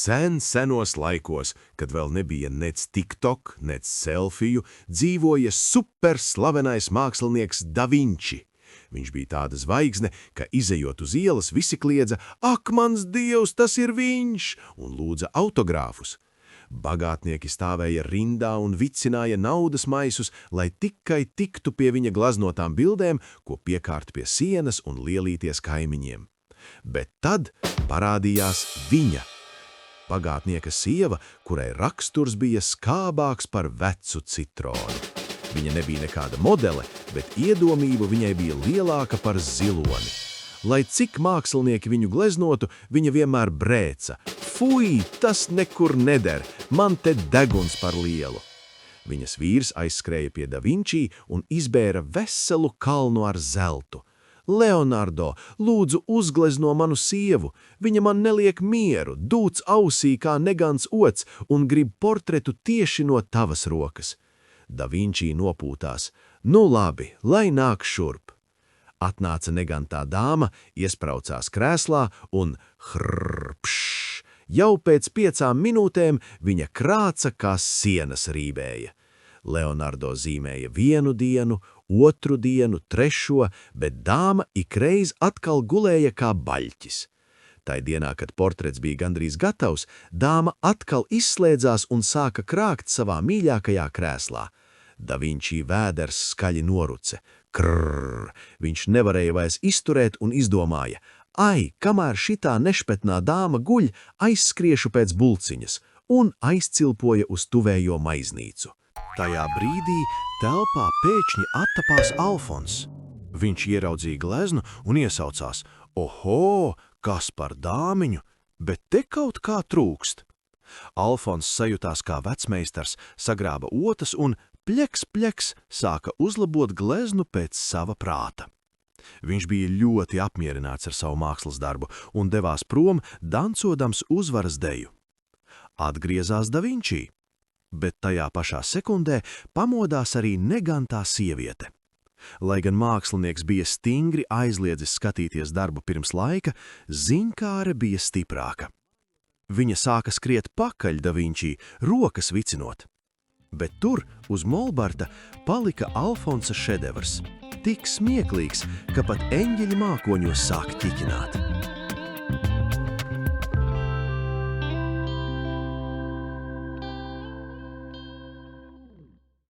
Senos laikos, kad vēl nebija nec TikTok, nec selfiju, dzīvoja superslavenais mākslinieks Da Vinci. Viņš bija tāda zvaigzne, ka izejot uz ielas visi kliedza "Ak, mans Dievs, tas ir viņš!" un lūdza autogrāfus. Bagātnieki stāvēja rindā un vicināja naudas maisus, lai tikai tiktu pie viņa glaznotām bildēm, ko piekārt pie sienas un lielīties kaimiņiem. Bet tad parādījās viņa. Bagātnieka sieva, kurai raksturs bija skābāks par vecu citronu. Viņa nebija nekāda modele, bet iedomība viņai bija lielāka par ziloni. Lai cik mākslinieki viņu gleznotu, viņa vienmēr brēca. Fui, tas nekur neder, man te deguns par lielu. Viņas vīrs aizskrēja pie Da Vinci un izbēra veselu kalnu ar zeltu. Leonardo, lūdzu uzglezno manu sievu, viņa man neliek mieru, dūts ausī kā negants ots un grib portretu tieši no tavas rokas. Da Vinci nopūtās. Nu labi, lai nāk šurp. Atnāca negantā dāma, iespraucās krēslā un hrrpšs. Jau pēc 5 minūtēm viņa krāca kā sienas rībēja. Leonardo zīmēja 1 dienu, 2 dienu, 3, bet dāma ikreiz atkal gulēja kā baļķis. Tai dienā, kad portrets bija gandrīz gatavs, dāma atkal izslēdzās un sāka krākt savā mīļākajā krēslā. Da Vinci vēders skaļi noruce. Krrr! Viņš nevarēja vairs izturēt un izdomāja. Ai, kamēr šitā nešpetnā dāma guļ, aizskriešu pēc bulciņas, un aizcilpoja uz tuvējo maiznīcu. Tajā brīdī telpā pēkšņi attapās Alfons. Viņš ieraudzīja gleznu un iesaucās. Oho, kas par dāmiņu, bet te kaut kā trūkst. Alfons sajutās kā vecmeistars, sagrāba otas un pleks sāka uzlabot gleznu pēc sava prāta. Viņš bija ļoti apmierināts ar savu mākslas darbu un devās prom, dancodams uzvaras deju. Atgriezās Da Vinci, bet tajā pašā sekundē pamodās arī negantā sieviete. Lai gan mākslinieks bija stingri aizliedzis skatīties darbu pirms laika, ziņkāre bija stiprāka. Viņa sāka skriet pakaļ Da Vinci, rokas vicinot. Bet tur, uz molbarta, palika Alfonsa šedevrs. Tik smieklīgs, ka pat eņģeļi mākoņos sāk ķiķināt.